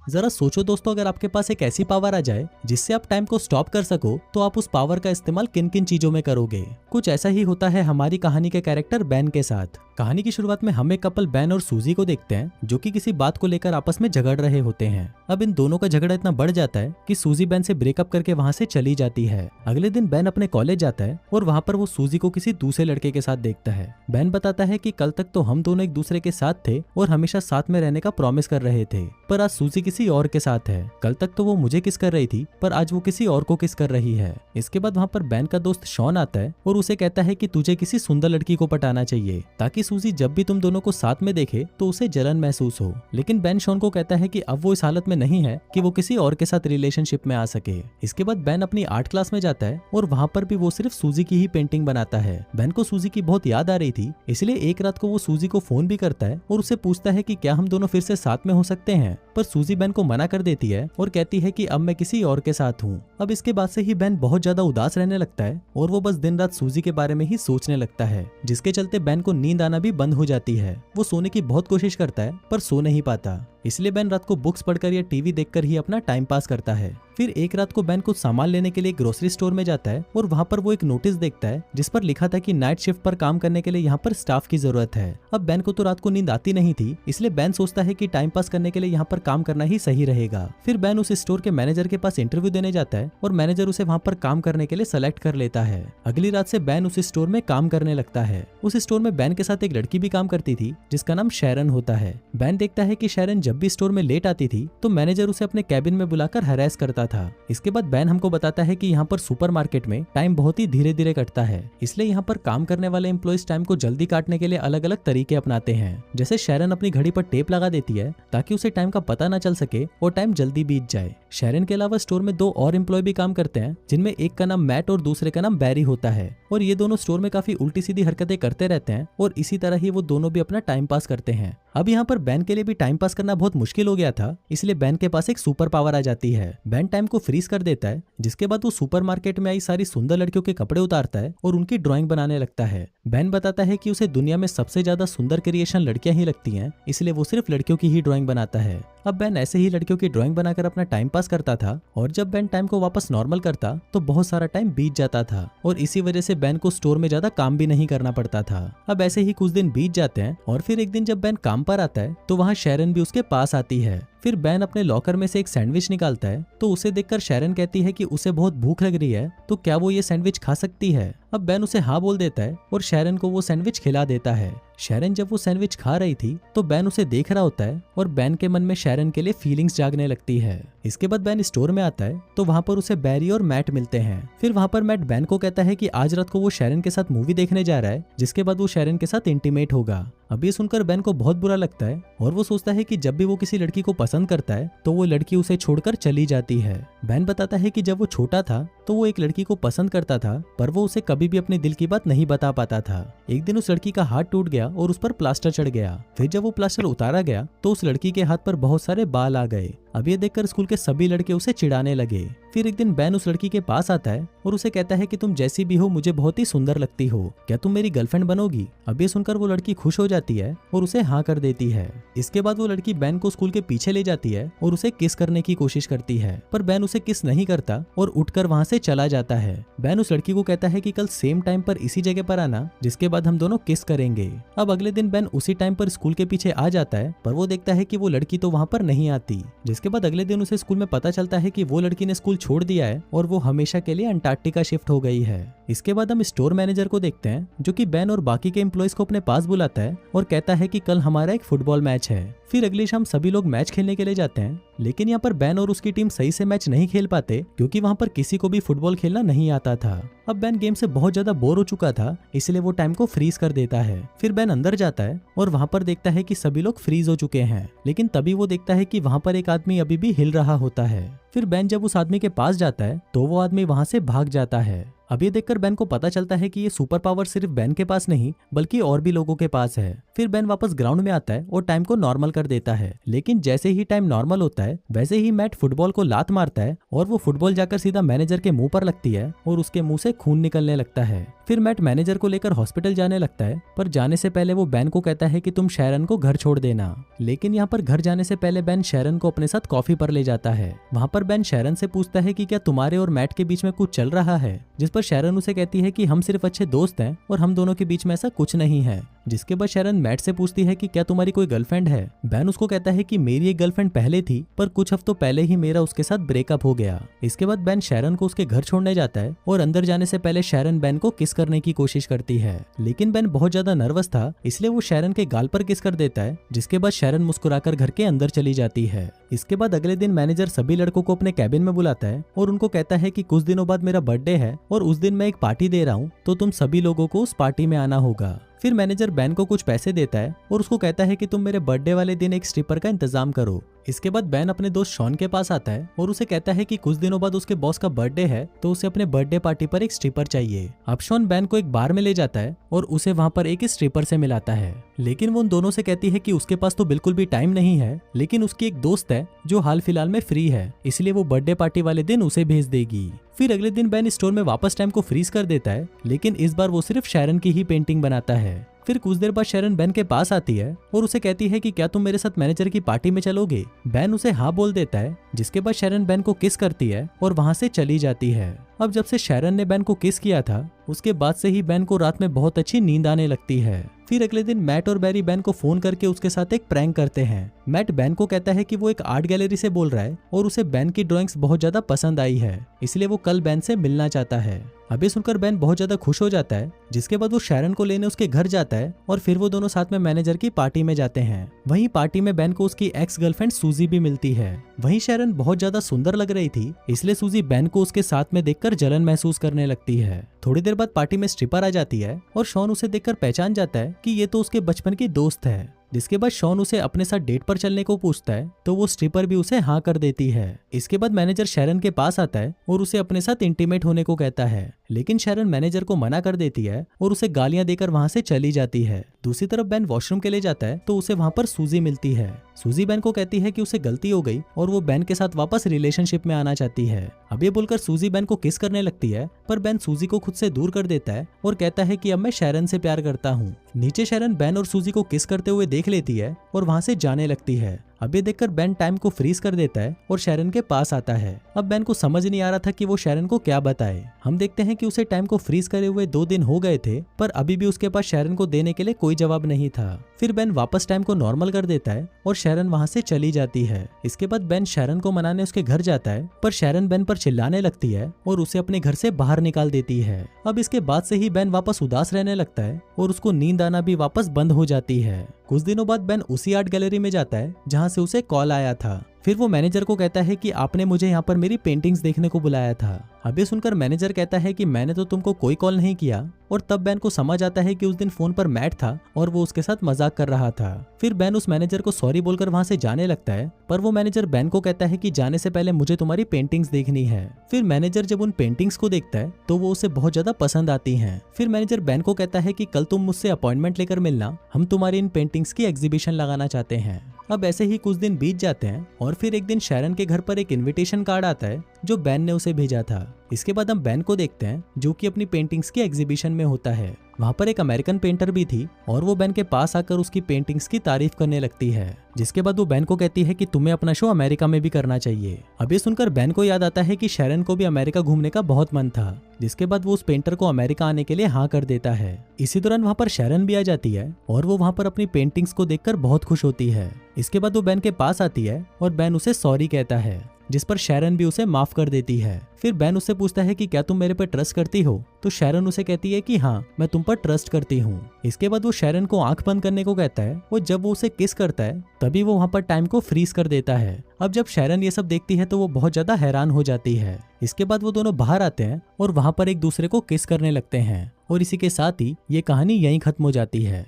जरा सोचो दोस्तों, अगर आपके पास एक ऐसी पावर आ जाए जिससे आप टाइम को स्टॉप कर सको, तो आप उस पावर का इस्तेमाल किन किन चीजों में करोगे। कुछ ऐसा ही होता है हमारी कहानी के कैरेक्टर बेन के साथ। कहानी की शुरुआत में हम एक कपल बेन और सूजी को देखते हैं जो कि किसी बात को लेकर आपस में झगड़ रहे होते हैं। अब इन दोनों का झगड़ा इतना बढ़ जाता है कि सूजी बेन से ब्रेकअप करके वहां से चली जाती है। अगले दिन बेन अपने कॉलेज जाता है और वहां पर वो सूजी को किसी दूसरे लड़के के साथ देखता है। बेन बताता है कि कल तक तो हम दोनों एक दूसरे के साथ थे और हमेशा साथ में रहने का प्रॉमिस कर रहे थे, पर आज सूजी किसी और के साथ है। कल तक तो वो मुझे किस कर रही थी, पर आज वो किसी और को किस कर रही है। इसके बाद वहाँ पर बेन का दोस्त शॉन आता है और उसे कहता है कि तुझे किसी सुंदर लड़की को पटाना चाहिए ताकि सूजी जब भी तुम दोनों को साथ में देखे तो उसे जलन महसूस हो। लेकिन बेन शॉन को कहता है कि अब वो इस हालत में नहीं है कि वो किसी और के साथ रिलेशनशिप में आ सके। इसके बाद बेन अपनी आर्ट क्लास में जाता है और वहाँ पर भी वो सिर्फ सूजी की ही पेंटिंग बनाता है। बेन को सूजी की बहुत याद आ रही थी, इसलिए एक रात को वो सूजी को फोन भी करता है और उसे पूछता है कि क्या हम दोनों फिर से साथ में हो सकते हैं। पर सूजी बेन को मना कर देती है और कहती है कि अब मैं किसी और के साथ हूँ। अब इसके बाद से ही बेन बहुत ज्यादा उदास रहने लगता है और वो बस दिन रात सूजी के बारे में ही सोचने लगता है, जिसके चलते बेन को नींद आना भी बंद हो जाती है। वो सोने की बहुत कोशिश करता है पर सो नहीं पाता, इसलिए बेन रात को बुक्स पढ़कर या टीवी देखकर ही अपना टाइम पास करता है। फिर एक रात को बेन कुछ सामान लेने के लिए ग्रोसरी स्टोर में जाता है और वहाँ पर वो एक नोटिस देखता है जिस पर लिखा था कि नाइट शिफ्ट पर काम करने के लिए यहाँ पर स्टाफ की जरूरत है। अब बेन को तो रात को नींद आती नहीं थी, इसलिए बेन सोचता है कि टाइम पास करने के लिए यहाँ पर काम करना ही सही रहेगा। फिर बेन उस स्टोर के मैनेजर के पास इंटरव्यू देने जाता है और मैनेजर उसे वहाँ पर काम करने के लिए सेलेक्ट कर लेता है। अगली रात से बेन उस स्टोर में काम करने लगता है। उस स्टोर में बेन के साथ एक लड़की भी काम करती थी जिसका नाम शैरन होता है। बेन देखता है कि शैरन जब भी स्टोर में लेट आती थी तो मैनेजर उसे अपने कैबिन में बुलाकर हरास करता था। इसके बाद बेन हमको बताता है कि यहाँ पर सुपरमार्केट में टाइम बहुत ही धीरे धीरे कटता है, इसलिए यहाँ पर काम करने वाले एम्प्लॉइज टाइम को जल्दी काटने के लिए अलग अलग तरीके अपनाते हैं। जैसे शैरन अपनी घड़ी पर टेप लगा देती है ताकि उसे टाइम का पता न चल सके और टाइम जल्दी बीत जाए। शैरन के अलावा स्टोर में दो और एम्प्लॉय भी काम करते हैं जिनमें एक का नाम मैट और दूसरे का नाम बैरी होता है, और ये दोनों स्टोर में काफी उल्टी सीधी हरकतें करते रहते हैं और इसी तरह ही वो दोनों भी अपना टाइम पास करते हैं। अब यहाँ पर बेन के लिए भी टाइम पास करना बहुत मुश्किल हो गया था, इसलिए बेन के पास एक सुपर पावर आ जाती है। बेन टाइम को फ्रीज कर देता है, जिसके बाद वो सुपरमार्केट में आई सारी सुंदर लड़कियों के कपड़े उतारता है और उनकी ड्राइंग बनाने लगता है। बेन बताता है कि उसे दुनिया में सबसे ज्यादा सुंदर क्रिएशन लड़कियां ही लगती हैं, इसलिए वो सिर्फ लड़कियों की ही ड्राइंग बनाता है। अब बेन ऐसे ही लड़कियों की ड्राइंग बनाकर अपना टाइम पास करता था, और जब बेन टाइम को वापस नॉर्मल करता तो बहुत सारा टाइम बीत जाता था और इसी वजह से बेन को स्टोर में ज्यादा काम भी नहीं करना पड़ता था। अब ऐसे ही कुछ दिन बीत जाते हैं और फिर एक दिन जब बेन काम पर आता है तो वहाँ शैरन भी उसके पास आती है। फिर बेन अपने लॉकर में से एक सैंडविच निकालता है तो उसे देखकर शैरन कहती है कि उसे बहुत भूख लग रही है, तो क्या वो ये सैंडविच खा सकती है। अब बेन उसे हाँ बोल देता है और शैरन को वो सैंडविच खिला देता है। शैरन जब वो सैंडविच खा रही थी तो बेन उसे देख रहा होता है और बेन के मन में शैरन के लिए फीलिंग्स जागने लगती है। इसके बाद बेन स्टोर में आता है तो वहाँ पर उसे बैरी और मैट मिलते हैं। फिर वहाँ पर मैट बेन को कहता है कि आज रात को वो शैरन के साथ मूवी देखने जा रहा है, जिसके बाद वो शैरन के साथ इंटीमेट होगा। अब ये सुनकर बेन को बहुत बुरा लगता है और वो सोचता है कि जब भी वो किसी लड़की को पसंद करता है तो वो लड़की उसे छोड़कर चली जाती है। बेन बताता है कि जब वो छोटा था तो वो एक लड़की को पसंद करता था, पर वो उसे कभी भी अपने दिल की बात नहीं बता पाता था। एक दिन उस लड़की का हाथ टूट गया और उस पर प्लास्टर चढ़ गया। फिर जब वो प्लास्टर उतारा गया तो उस लड़की के हाथ पर बहुत सारे बाल आ गए। अब ये देखकर स्कूल के सभी लड़के उसे चिढ़ाने लगे। फिर एक दिन बेन उस लड़की के पास आता है और उसे कहता है कि तुम जैसी भी हो मुझे बहुत ही सुंदर लगती हो, क्या तुम मेरी गर्लफ्रेंड बनोगी। अब ये सुनकर वो लड़की खुश हो जाती है और उसे हाँ कर देती है। इसके बाद वो लड़की बेन को स्कूल के पीछे ले जाती है और उसे किस करने की कोशिश करती है, पर बेन उसे किस नहीं करता और उठकर वहाँ से चला जाता है। बेन उस लड़की को कहता है कि कल सेम टाइम पर इसी जगह पर आना, जिसके बाद हम दोनों किस करेंगे। अब अगले दिन बेन उसी टाइम पर स्कूल के पीछे आ जाता है, पर वो देखता है कि वो लड़की तो वहाँ पर नहीं आती। जिसके बाद अगले दिन उसे स्कूल में पता चलता है कि वो लड़की ने स्कूल छोड़ दिया है और वो हमेशा के लिए अंटार्कटिका शिफ्ट हो गई है। इसके बाद हम स्टोर मैनेजर को देखते हैं जो कि बेन और बाकी के एम्प्लॉइज को अपने पास बुलाता है और कहता है कि कल हमारा एक फुटबॉल मैच है। फिर अगली शाम सभी लोग मैच खेलने के लिए जाते हैं, लेकिन यहाँ पर बेन और उसकी टीम सही से मैच नहीं खेल पाते क्योंकि वहाँ पर किसी को भी फुटबॉल खेलना नहीं आता था। अब बेन गेम से बहुत ज्यादा बोर हो चुका था, इसलिए वो टाइम को फ्रीज कर देता है। फिर बेन अंदर जाता है और वहाँ पर देखता है कि सभी लोग फ्रीज हो चुके हैं, लेकिन तभी वो देखता है कि वहाँ पर एक आदमी अभी भी हिल रहा होता है। फिर बेन जब उस आदमी के पास जाता है तो वो आदमी वहाँ से भाग जाता है। अब ये देखकर बेन को पता चलता है कि ये सुपर पावर सिर्फ बेन के पास नहीं बल्कि और भी लोगों के पास है। फिर बेन वापस ग्राउंड में आता है और टाइम को नॉर्मल कर देता है, लेकिन जैसे ही टाइम नॉर्मल होता है वैसे ही मैट फुटबॉल को लात मारता है और वो फुटबॉल जाकर सीधा मैनेजर के मुंह पर लगती है और उसके मुंह से खून निकलने लगता है। फिर मैट मैनेजर को लेकर हॉस्पिटल जाने लगता है, पर जाने से पहले वो बेन को कहता है कि तुम शैरन को घर छोड़ देना। लेकिन यहाँ पर घर जाने से पहले बेन शैरन को अपने साथ कॉफी पर ले जाता है। वहाँ पर बेन शैरन से पूछता है कि क्या तुम्हारे और मैट के बीच में कुछ चल रहा है, जिस पर शैरन उसे कहती है कि हम सिर्फ अच्छे दोस्त हैं और हम दोनों के बीच में ऐसा कुछ नहीं है। जिसके बाद शैरन मैट से पूछती है कि क्या तुम्हारी कोई गर्लफ्रेंड है। बेन उसको कहता है कि मेरी एक गर्लफ्रेंड पहले थी, पर कुछ हफ्तों पहले ही मेरा उसके साथ ब्रेकअप हो गया। इसके बाद बेन शैरन को उसके घर छोड़ने जाता है और अंदर जाने से पहले शैरन बेन को किस करने की कोशिश करती है, लेकिन बेन बहुत ज्यादा नर्वस था इसलिए वो शैरन के गाल पर किस कर देता है, जिसके बाद शैरन मुस्कुराकर घर के अंदर चली जाती है। इसके बाद अगले दिन मैनेजर सभी लड़कों को अपने कैबिन में बुलाता है और उनको कहता है कि कुछ दिनों बाद मेरा बर्थडे है और उस दिन मैं एक पार्टी दे रहा हूँ, तो तुम सभी लोगों को उस पार्टी में आना होगा। फिर मैनेजर बेन को कुछ पैसे देता है और उसको कहता है कि तुम मेरे बर्थडे वाले दिन एक स्ट्रिपर का इंतजाम करो। इसके बाद बेन अपने दोस्त शॉन के पास आता है और उसे कहता है कि कुछ दिनों बाद उसके बॉस का बर्थडे है, तो उसे अपने बर्थडे पार्टी पर एक स्ट्रिपर चाहिए। अब शॉन बेन को एक बार में ले जाता है और उसे वहाँ पर एक स्ट्रिपर से मिलाता है, लेकिन वो उन दोनों से कहती है कि उसके पास तो बिल्कुल भी टाइम नहीं है, लेकिन उसकी एक दोस्त है जो हाल फिलहाल में फ्री है, इसलिए वो बर्थडे पार्टी वाले दिन उसे भेज देगी। फिर अगले दिन बेन स्टोर में वापस टाइम को फ्रीज कर देता है, लेकिन इस बार वो सिर्फ शैरन की ही पेंटिंग बनाता है। फिर कुछ देर बाद शैरन बेन के पास आती है और उसे कहती है कि क्या तुम मेरे साथ मैनेजर की पार्टी में चलोगे। बेन उसे हाँ बोल देता है, जिसके बाद शैरन बेन को किस करती है और वहां से चली जाती है। अब जब से शैरन ने बेन को किस किया था उसके बाद से ही बेन को रात में बहुत अच्छी नींद आने लगती है। फिर अगले दिन मैट और बैरी बेन को फोन करके उसके साथ एक प्रैंक करते हैं। मैट बेन को कहता है कि वो एक आर्ट गैलरी से बोल रहा है और उसे बेन की ड्राइंग्स बहुत ज्यादा पसंद आई है, इसलिए वो कल बेन से मिलना चाहता है। अभी सुनकर बेन बहुत ज्यादा खुश हो जाता है, जिसके बाद वो शैरन को लेने उसके घर जाता है और फिर वो दोनों साथ में मैनेजर की पार्टी में जाते हैं। वहीं पार्टी में बेन को उसकी एक्स गर्लफ्रेंड सूजी भी मिलती है। वहीं शैरन बहुत ज्यादा सुंदर लग रही थी, इसलिए सूजी बेन को उसके साथ में देखकर जलन महसूस करने लगती है। थोड़ी देर बाद पार्टी में स्ट्रिपर आ जाती है और शॉन उसे देखकर पहचान जाता है कि ये तो उसके बचपन की दोस्त है। जिसके बाद शॉन उसे अपने साथ डेट पर चलने को पूछता है, तो वो स्ट्रिपर भी उसे हाँ कर देती है। इसके बाद मैनेजर शैरन के पास आता है और उसे अपने साथ इंटीमेट होने को कहता है, लेकिन शैरन मैनेजर को मना कर देती है और उसे गालियां देकर वहां से चली जाती है। दूसरी तरफ बेन वॉशरूम के लिए जाता है तो उसे वहां पर सूजी मिलती है। सूजी बेन को कहती है कि उसे गलती हो गई और वो बेन के साथ वापस रिलेशनशिप में आना चाहती है। अब ये बोलकर सूजी बेन को किस करने लगती है, पर बेन सूजी को खुद से दूर कर देता है और कहता है कि अब मैं शैरन से प्यार करता हूँ। नीचे शैरन बेन और सूजी को किस करते हुए देख लेती है और वहां से जाने लगती है। अब ये देखकर बेन टाइम को फ्रीज कर देता है और शैरन के पास आता है। अब बेन को समझ नहीं आ रहा था कि वो शैरन को क्या बताए। हम देखते हैं कि उसे टाइम को फ्रीज करे हुए 2 दिन हो गए थे, पर अभी भी उसके पास शैरन को देने के लिए कोई जवाब नहीं था। फिर बेन वापस टाइम को नॉर्मल कर देता है और शैरन वहां से चली जाती है। इसके बाद बेन शैरन को मनाने उसके घर जाता है, पर शैरन बेन पर चिल्लाने लगती है और उसे अपने घर से बाहर निकाल देती है। अब इसके बाद से ही बेन वापस उदास रहने लगता है और उसको नींद आना भी वापस बंद हो जाती है। कुछ दिनों बाद बेन उसी आर्ट गैलरी में जाता है जहां से उसे कॉल आया था। फिर वो मैनेजर को कहता है कि आपने मुझे यहाँ पर मेरी पेंटिंग्स देखने को बुलाया था। अब ये सुनकर मैनेजर कहता है कि मैंने तो तुमको कोई कॉल नहीं किया, और तब बेन को समझ आता है कि उस दिन फोन पर मैट था और वो उसके साथ मजाक कर रहा था। फिर बेन उस मैनेजर को सॉरी बोलकर वहां से जाने लगता है, पर वो मैनेजर बेन को कहता है कि जाने से पहले मुझे तुम्हारी पेंटिंग्स देखनी है। फिर मैनेजर जब उन पेंटिंग्स को देखता है तो वो उसे बहुत ज्यादा पसंद आती हैं। फिर मैनेजर बेन को कहता है कि कल तुम मुझसे अपॉइंटमेंट लेकर मिलना, हम तुम्हारी इन पेंटिंग्स की एग्जीबिशन लगाना चाहते हैं। अब ऐसे ही कुछ दिन बीत जाते हैं और फिर एक दिन शैरन के घर पर एक इनविटेशन कार्ड आता है जो बेन ने उसे भेजा था। इसके बाद हम बेन को देखते हैं जो कि अपनी पेंटिंग्स की एग्जीबिशन में होता है। वहाँ पर एक अमेरिकन पेंटर भी थी और वो बेन के पास आकर उसकी पेंटिंग्स की तारीफ करने लगती है। जिसके बाद वो बेन को कहती है कि तुम्हें अपना शो अमेरिका में भी करना चाहिए। अब ये सुनकर बेन को याद आता है कि शैरन को भी अमेरिका घूमने का बहुत मन था। जिसके बाद वो उस पेंटर को अमेरिका आने के लिए हाँ कर देता है। इसी दौरान वहाँ पर शैरन भी आ जाती है और वो वहाँ पर अपनी पेंटिंग्स को देखकर बहुत खुश होती है। इसके बाद वो बेन के पास आती है और बेन उसे सॉरी कहता है, जिस पर शैरन भी उसे माफ कर देती है। फिर बेन उससे पूछता है कि क्या तुम मेरे पर ट्रस्ट करती हो, तो शैरन उसे कहती है कि हाँ, मैं तुम पर ट्रस्ट करती हूँ। इसके बाद वो शैरन को आंख बंद करने को कहता है और जब वो उसे किस करता है तभी वो वहाँ पर टाइम को फ्रीज कर देता है। अब जब शैरन ये सब देखती है तो वो बहुत ज्यादा हैरान हो जाती है। इसके बाद वो दोनों बाहर आते हैं और वहाँ पर एक दूसरे को किस करने लगते हैं और इसी के साथ ही ये कहानी यहीं खत्म हो जाती है।